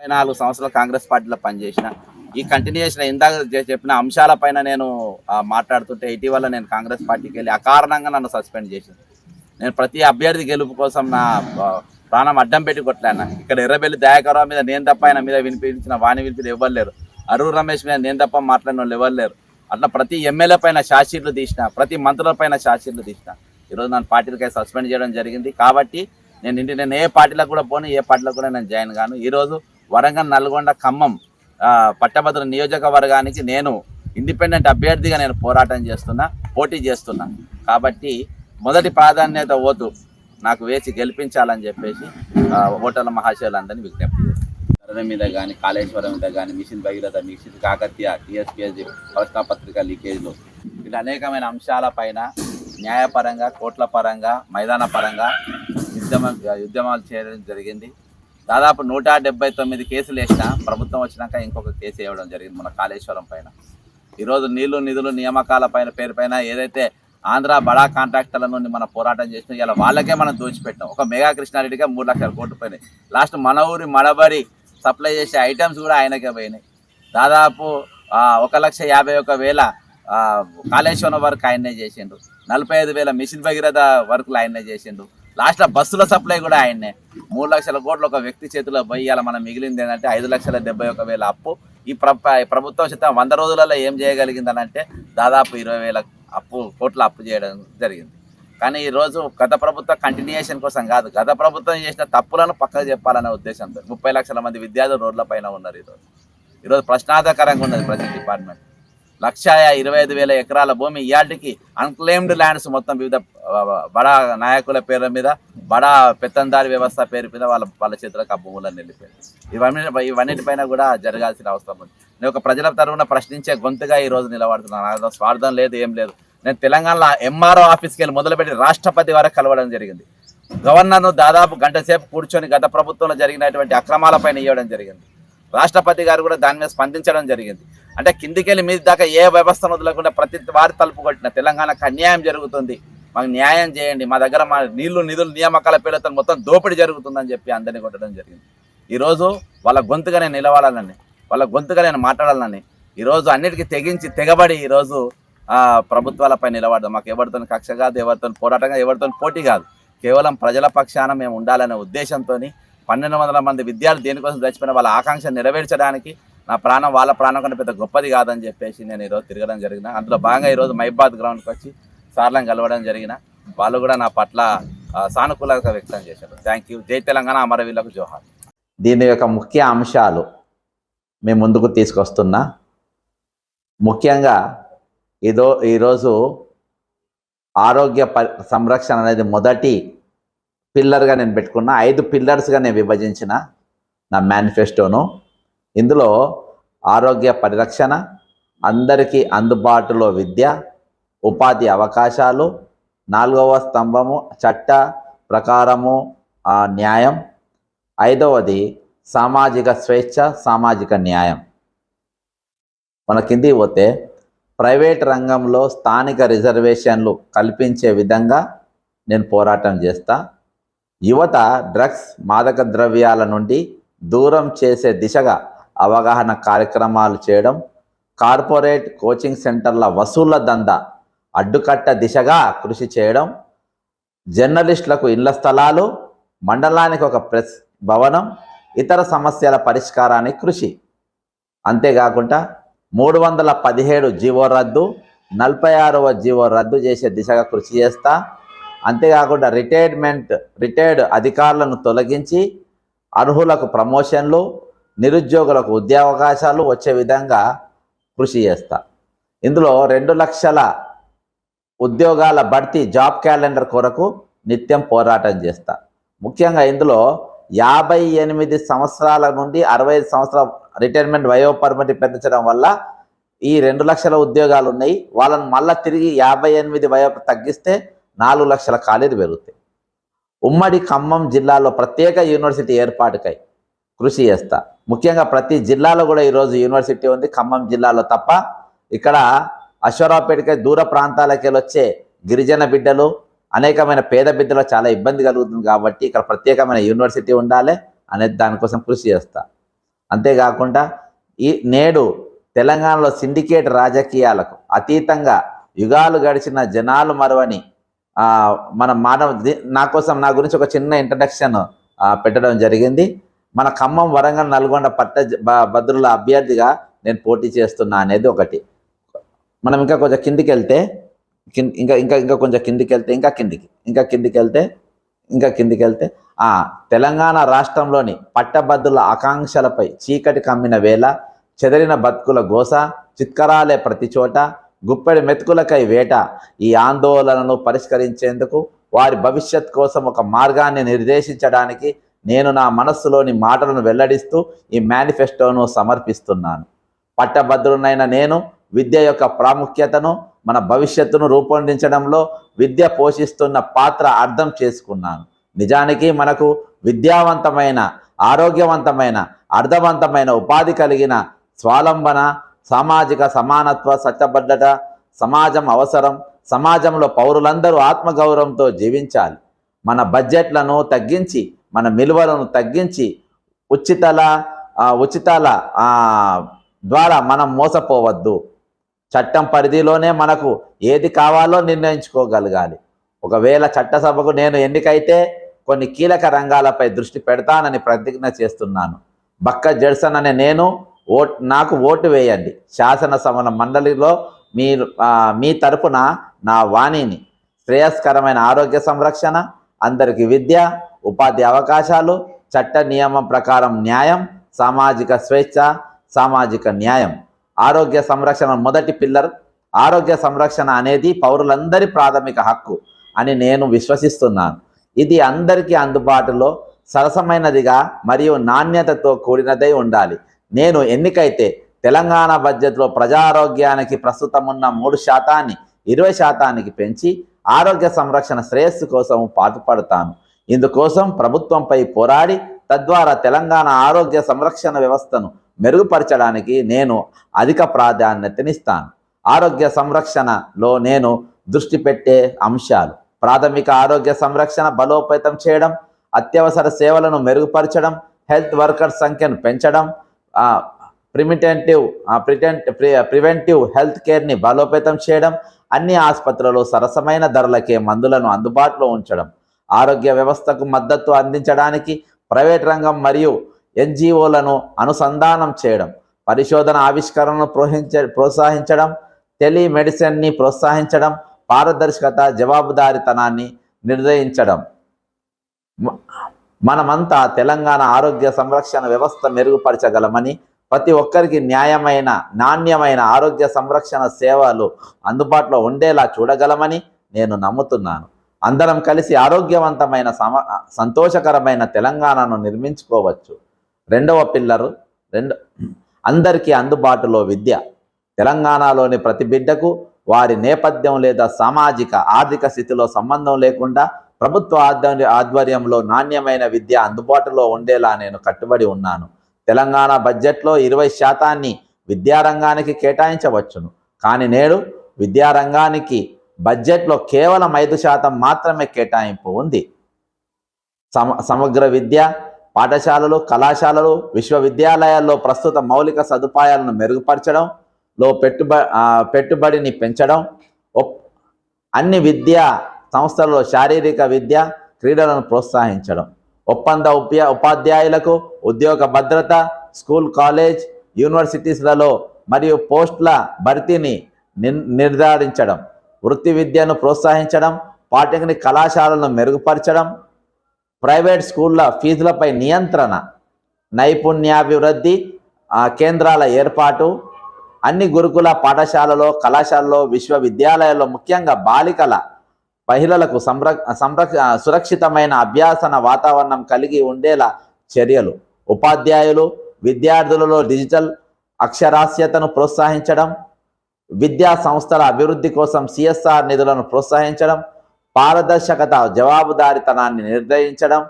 4 సంవత్సరాలు కాంగ్రెస్ పార్టీలో పనిచేసిన ఈ కంటిన్యూషన్ ఇందాక చెప్పిన అంశాలపైన నేను మాట్లాడుతుంటే ఇటీవల నేను కాంగ్రెస్ పార్టీకి వెళ్ళి అకారణంగా నన్ను సస్పెండ్ చేసింది. నేను ప్రతి అభ్యర్థి గెలుపు కోసం నా ప్రాణం అడ్డం పెట్టి కొట్లాను. ఇక్కడ ఎర్రబెల్లి దయాకరావు మీద నేను తప్ప ఆయన మీద వినిపించిన వాణి వినిపించి ఎవరు లేరు. అరూరు రమేష్ మీద నేను తప్ప మాట్లాడిన వాళ్ళు ఎవరు లేరు. అట్లా ప్రతి ఎమ్మెల్యే పైన ఛార్జ్షీట్లు తీసిన, ప్రతి మంత్రుల పైన ఛార్జ్షీట్లు తీసిన. ఈరోజు నన్ను పార్టీలకై సస్పెండ్ చేయడం జరిగింది. కాబట్టి నేను ఏ పార్టీలకు కూడా పోను, ఏ పార్టీలో కూడా నేను జాయిన్ కాను. ఈరోజు వరంగల్, నల్గొండ, ఖమ్మం పట్టభద్రుల నియోజకవర్గానికి నేను ఇండిపెండెంట్ అభ్యర్థిగా నేను పోటీ చేస్తున్నా. కాబట్టి మొదటి ప్రాధాన్యత ఓటు నాకు వేసి గెలిపించాలని చెప్పేసి ఓటర్ల మహాశయులందరినీ విజ్ఞప్తి చేస్తాను. మీద కానీ, కాళేశ్వరం మీద కానీ, mission Bhagiratha, mission Kakatiya, TSPSC ప్రశ్నాపత్రిక లీకేజ్లు ఇలా అనేకమైన అంశాలపైన న్యాయపరంగా, కోర్టుల పరంగా, మైదాన పరంగా ఉద్యమాలు చేయడం జరిగింది. దాదాపు 179 కేసులు వేసిన ప్రభుత్వం వచ్చినాక ఇంకొక కేసు వేయడం జరిగింది మన కాళేశ్వరం పైన. ఈరోజు నీళ్లు, నిధులు, నియామకాల పేరుపైన ఏదైతే ఆంధ్ర బడా కాంట్రాక్టర్ల నుండి మనం పోరాటం చేసినా ఇలా వాళ్ళకే మనం దోచిపెట్టాం. ఒక మెగా కృష్ణారెడ్డిగా 3 లక్షల కోట్లు పోయినాయి. లాస్ట్ మన ఊరి మడబడి సప్లై చేసే ఐటమ్స్ కూడా ఆయనకే పోయినాయి. దాదాపు 1,51,000 కాళేశ్వరం వర్క్ ఆయనే చేసిండు. 45,000 మిషన్ భగీరథ వర్కులు ఆయనే చేసిండు. లాస్ట్లో బస్సుల సప్లై కూడా ఆయన్నే. 3 లక్షల కోట్లు ఒక వ్యక్తి చేతిలో పోయి ఇలా మనం మిగిలింది ఏంటంటే 5,71,000 అప్పు. ఈ ప్రభుత్వం చేత 100 రోజులలో ఏం చేయగలిగిందని అంటే దాదాపు 20,000 కోట్ల అప్పు చేయడం జరిగింది. కానీ ఈరోజు గత ప్రభుత్వ కంటిన్యూషన్ కోసం కాదు, గత ప్రభుత్వం చేసిన తప్పులను పక్కకు చెప్పాలనే ఉద్దేశంతో 30 లక్షల మంది విద్యార్థులు రోడ్ల పైన ఉన్నారు. ఈరోజు ప్రశ్నార్థకరంగా ఉన్నది ప్రతి డిపార్ట్మెంట్. 1,25,000 ఎకరాల భూమి ఇయాల్టికి అన్క్లెయిమ్డ్ ల్యాండ్స్ మొత్తం వివిధ బడా నాయకుల పేర్ల మీద, బడా పెత్తందారి వ్యవస్థ పేరు మీద వాళ్ళ చేతులకు ఆ భూములను నిలిపారు. ఇవన్నిటిపైన కూడా జరగాల్సిన అవసరం ఉంది. నేను ఒక ప్రజల తరఫున ప్రశ్నించే గొంతుగా ఈరోజు నిలబడుతున్నాను. నాకు స్వార్థం లేదు, ఏం లేదు. నేను తెలంగాణలో ఎంఆర్ఓ ఆఫీస్కి వెళ్ళి మొదలుపెట్టి రాష్ట్రపతి వరకు కలవడం జరిగింది. గవర్నర్ను దాదాపు గంట సేపు కూర్చొని గత ప్రభుత్వంలో జరిగినటువంటి అక్రమాలపైన ఇవ్వడం జరిగింది. రాష్ట్రపతి గారు కూడా దాని మీద స్పందించడం జరిగింది. అంటే కిందికెళ్ళి మీద దాకా ఏ వ్యవస్థను వదలకుండా ప్రతి వారి తలుపు కొట్టిన తెలంగాణకు అన్యాయం జరుగుతుంది, మాకు న్యాయం చేయండి, మా దగ్గర మా నీళ్లు, నిధులు, నియామకాల పేరుతో మొత్తం దోపిడీ జరుగుతుందని చెప్పి అందరినీ కొట్టడం జరిగింది. ఈరోజు వాళ్ళ గొంతుగా నేను నిలవాలని, వాళ్ళ గొంతుగా నేను మాట్లాడాలని ఈరోజు అన్నిటికీ తెగబడి ఈరోజు ప్రభుత్వాలపై నిలబడదాం. మాకు ఎవరితో కక్ష కాదు, ఎవరితో పోరాటం కాదు, ఎవరితో పోటీ కాదు. కేవలం ప్రజల పక్షాన మేము ఉండాలనే ఉద్దేశంతో 1,200 మంది విద్యార్థులు దేనికోసం చచ్చిపోయిన వాళ్ళ ఆకాంక్ష నెరవేర్చడానికి నా ప్రాణం వాళ్ళ ప్రాణం కంటే పెద్ద గొప్పది కాదని చెప్పేసి నేను ఈరోజు తిరగడం జరిగిన. అందులో భాగంగా ఈరోజు మైబాద్ గ్రౌండ్కి వచ్చి సార్లను కలవడం జరిగిన. వాళ్ళు కూడా నా పట్ల సానుకూలత వ్యక్తం చేశారు. Thank you. జై తెలంగాణ, అమరవీరులకు జోహార్. దీని యొక్క ముఖ్య అంశాలు మేము ముందుకు తీసుకొస్తున్నా. ముఖ్యంగా ఈరోజు ఆరోగ్య సంరక్షణ అనేది మొదటి పిల్లర్గా నేను పెట్టుకున్నా. 5 పిల్లర్స్గా నేను విభజించిన నా మేనిఫెస్టోను. ఇందులో ఆరోగ్య పరిరక్షణ, అందరికీ అందుబాటులో విద్య, ఉపాధి అవకాశాలు, 4వ స్తంభము చట్ట ప్రకారము న్యాయం, 5వది సామాజిక స్వేచ్ఛ, సామాజిక న్యాయం. మన కిందికి పోతే ప్రైవేట్ రంగంలో స్థానిక రిజర్వేషన్లు కల్పించే విధంగా నేను పోరాటం చేస్తా. యువత డ్రగ్స్, మాదక ద్రవ్యాల నుండి దూరం చేసే దిశగా అవగాహన కార్యక్రమాలు చేయడం, కార్పొరేట్ కోచింగ్ సెంటర్ల వసూళ్ల దందా అడ్డుకట్ట దిశగా కృషి చేయడం, జర్నలిస్టులకు ఇళ్ల స్థలాలు, మండలానికి ఒక ప్రెస్ భవనం, ఇతర సమస్యల పరిష్కారానికి కృషి. అంతేకాకుండా 317 జీవో రద్దు, 46వ జీవో రద్దు చేసే దిశగా కృషి చేస్తా. అంతేకాకుండా రిటైర్డ్ అధికారులను తొలగించి అర్హులకు ప్రమోషన్లు, నిరుద్యోగులకు ఉద్యోగావకాశాలు వచ్చే విధంగా కృషి చేస్తా. ఇందులో 2 లక్షల ఉద్యోగాల భర్తీ, జాబ్ క్యాలెండర్ కొరకు నిత్యం పోరాటం చేస్తా. ముఖ్యంగా ఇందులో 58 సంవత్సరాల నుండి 65 సంవత్సరాల రిటైర్మెంట్ వయోపరిమితి పెంచడం వల్ల ఈ 2 లక్షల ఉద్యోగాలు ఉన్నాయి. వాళ్ళని మళ్ళీ తిరిగి 58 వయో తగ్గిస్తే 4 లక్షల ఖాళీలు పెరుగుతాయి. ఉమ్మడి ఖమ్మం జిల్లాలో ప్రత్యేక యూనివర్సిటీ ఏర్పాటుకై కృషి చేస్తా. ముఖ్యంగా ప్రతి జిల్లాలో కూడా ఈరోజు యూనివర్సిటీ ఉంది, ఖమ్మం జిల్లాలో తప్ప. ఇక్కడ అశ్వరావుపేటకై దూర ప్రాంతాలకి వచ్చే గిరిజన బిడ్డలు, అనేకమైన పేద బిడ్డలు చాలా ఇబ్బంది కలుగుతుంది. కాబట్టి ఇక్కడ ప్రత్యేకమైన యూనివర్సిటీ ఉండాలి అనేది దానికోసం కృషి చేస్తా. అంతేకాకుండా నేడు తెలంగాణలో సిండికేట్ రాజకీయాలకు అతీతంగా యుగాలు గడిచిన జనాలు మరవని మన నా గురించి ఒక చిన్న ఇంట్రడక్షన్ పెట్టడం జరిగింది. మన ఖమ్మం, వరంగల్, నల్గొండ భద్రుల అభ్యర్థిగా నేను పోటీ చేస్తున్నా అనేది ఒకటి. మనం ఇంకా కొంచెం కిందికి వెళ్తే ఇంకా కొంచెం కిందికి వెళ్తే ఇంకా కిందికి వెళ్తే తెలంగాణ రాష్ట్రంలోని పట్టభద్రుల ఆకాంక్షలపై చీకటి కమ్మిన వేళ చెదరిన బతుకుల గోస చిత్కరాలే ప్రతి చోట గుప్పెడి మెతుకులకై వేట. ఈ ఆందోళనను పరిష్కరించేందుకు వారి భవిష్యత్ కోసం ఒక మార్గాన్ని నిర్దేశించడానికి నేను నా మనస్సులోని మాటలను వెల్లడిస్తూ ఈ మేనిఫెస్టోను సమర్పిస్తున్నాను. పట్టభద్రునైన నేను విద్య యొక్క ప్రాముఖ్యతను, మన భవిష్యత్తును రూపొందించడంలో విద్య పోషిస్తున్న పాత్ర అర్థం చేసుకున్నాను. నిజానికి మనకు విద్యావంతమైన, ఆరోగ్యవంతమైన, అర్థవంతమైన ఉపాధి కలిగిన స్వావలంబన, సామాజిక సమానత్వ, సత్యబద్ధత సమాజం అవసరం. సమాజంలో పౌరులందరూ ఆత్మగౌరవంతో జీవించాలి. మన బడ్జెట్లను తగ్గించి, మన విలువలను తగ్గించి ఉచితాల ద్వారా మనం మోసపోవద్దు. చట్టం పరిధిలోనే మనకు ఏది కావాలో నిర్ణయించుకోగలగాలి. ఒకవేళ చట్టసభకు నేను ఎన్నికైతే కొన్ని కీలక రంగాలపై దృష్టి పెడతానని ప్రతిజ్ఞ చేస్తున్నాను. బక్క జడ్సన్ అనే నేను నాకు ఓటు వేయండి. శాసనసభ మండలిలో మీ తరపున నా వాణిని శ్రేయస్కరమైన ఆరోగ్య సంరక్షణ, అందరికీ విద్య, ఉపాధి అవకాశాలు, చట్ట నియమం ప్రకారం న్యాయం, సామాజిక స్వేచ్ఛ, సామాజిక న్యాయం. ఆరోగ్య సంరక్షణ మొదటి పిల్లర్. ఆరోగ్య సంరక్షణ అనేది పౌరులందరి ప్రాథమిక హక్కు అని నేను విశ్వసిస్తున్నాను. ఇది అందరికీ అందుబాటులో, సరసమైనదిగా మరియు నాణ్యతతో కూడినదై ఉండాలి. నేను ఎన్నికైతే తెలంగాణ బడ్జెట్లో ప్రజారోగ్యానికి ప్రస్తుతం ఉన్న 3% 20% పెంచి ఆరోగ్య సంరక్షణ శ్రేయస్సు కోసం పాటుపడతాను. ఇందుకోసం ప్రభుత్వంపై పోరాడి తద్వారా తెలంగాణ ఆరోగ్య సంరక్షణ వ్యవస్థను మెరుగుపరచడానికి నేను అధిక ప్రాధాన్యతనిస్తాను. ఆరోగ్య సంరక్షణలో నేను దృష్టి పెట్టే అంశాలు: ప్రాథమిక ఆరోగ్య సంరక్షణ బలోపేతం చేయడం, అత్యవసర సేవలను మెరుగుపరచడం, హెల్త్ వర్కర్స్ సంఖ్యను పెంచడం, ప్రివెంటివ్ హెల్త్ కేర్ని బలోపేతం చేయడం, అన్ని ఆసుపత్రులలో సరసమైన ధరలకే మందులను అందుబాటులో ఉంచడం, ఆరోగ్య వ్యవస్థకు మద్దతు అందించడానికి ప్రైవేట్ రంగం మరియు ఎన్జిఓలను అనుసంధానం చేయడం, పరిశోధన ఆవిష్కరణను ప్రోత్సహించడం, టెలిమెడిసిన్ని ప్రోత్సహించడం, పారదర్శకత, జవాబుదారీతనాన్ని నిర్ణయించడం. మనమంతా తెలంగాణ ఆరోగ్య సంరక్షణ వ్యవస్థ మెరుగుపరచగలమని, ప్రతి ఒక్కరికి నాణ్యమైన ఆరోగ్య సంరక్షణ సేవలు అందుబాటులో ఉండేలా చూడగలమని నేను నమ్ముతున్నాను. అందరం కలిసి ఆరోగ్యవంతమైన సంతోషకరమైన తెలంగాణను నిర్మించుకోవచ్చు. రెండవ పిల్లరు అందరికీ అందుబాటులో విద్య. తెలంగాణలోని ప్రతి బిడ్డకు వారి నేపథ్యం లేదా సామాజిక ఆర్థిక స్థితిలో సంబంధం లేకుండా ప్రభుత్వ ఆధ్వర్యంలో నాణ్యమైన విద్య అందుబాటులో ఉండేలా నేను కట్టుబడి ఉన్నాను. తెలంగాణ బడ్జెట్లో 20% విద్యారంగానికి కేటాయించవచ్చును. కానీ నేడు విద్యారంగానికి బడ్జెట్లో కేవలం 5% మాత్రమే కేటాయింపు ఉంది. సమగ్ర విద్య, పాఠశాలలు, కళాశాలలు, విశ్వవిద్యాలయాల్లో ప్రస్తుత మౌలిక సదుపాయాలను మెరుగుపరచడంలో పెట్టుబడిని పెంచడం, అన్ని విద్యా సంస్థలలో శారీరక విద్య, క్రీడలను ప్రోత్సహించడం, ఒప్పంద ఉపాధ్యాయులకు ఉద్యోగ భద్రత, స్కూల్, కాలేజ్, యూనివర్సిటీస్లలో మరియు పోస్టుల భర్తీని నిర్ధారించడం, వృత్తి విద్యను ప్రోత్సహించడం, పాలిటెక్నిక్ కళాశాలను మెరుగుపరచడం, ప్రైవేట్ స్కూళ్ళ ఫీజులపై నియంత్రణ, నైపుణ్యాభివృద్ధి కేంద్రాల ఏర్పాటు, అన్ని గురుకుల పాఠశాలలో, కళాశాలలో, విశ్వవిద్యాలయాల్లో ముఖ్యంగా బాలికల మహిళలకు సురక్షితమైన అభ్యాసన వాతావరణం కలిగి ఉండేలా చర్యలు, ఉపాధ్యాయులు, విద్యార్థులలో డిజిటల్ అక్షరాస్యతను ప్రోత్సహించడం, విద్యా సంస్థల అభివృద్ధి కోసం CSR నిధులను ప్రోత్సహించడం, పారదర్శకత, జవాబుదారీతనాన్ని నిర్ణయించడం,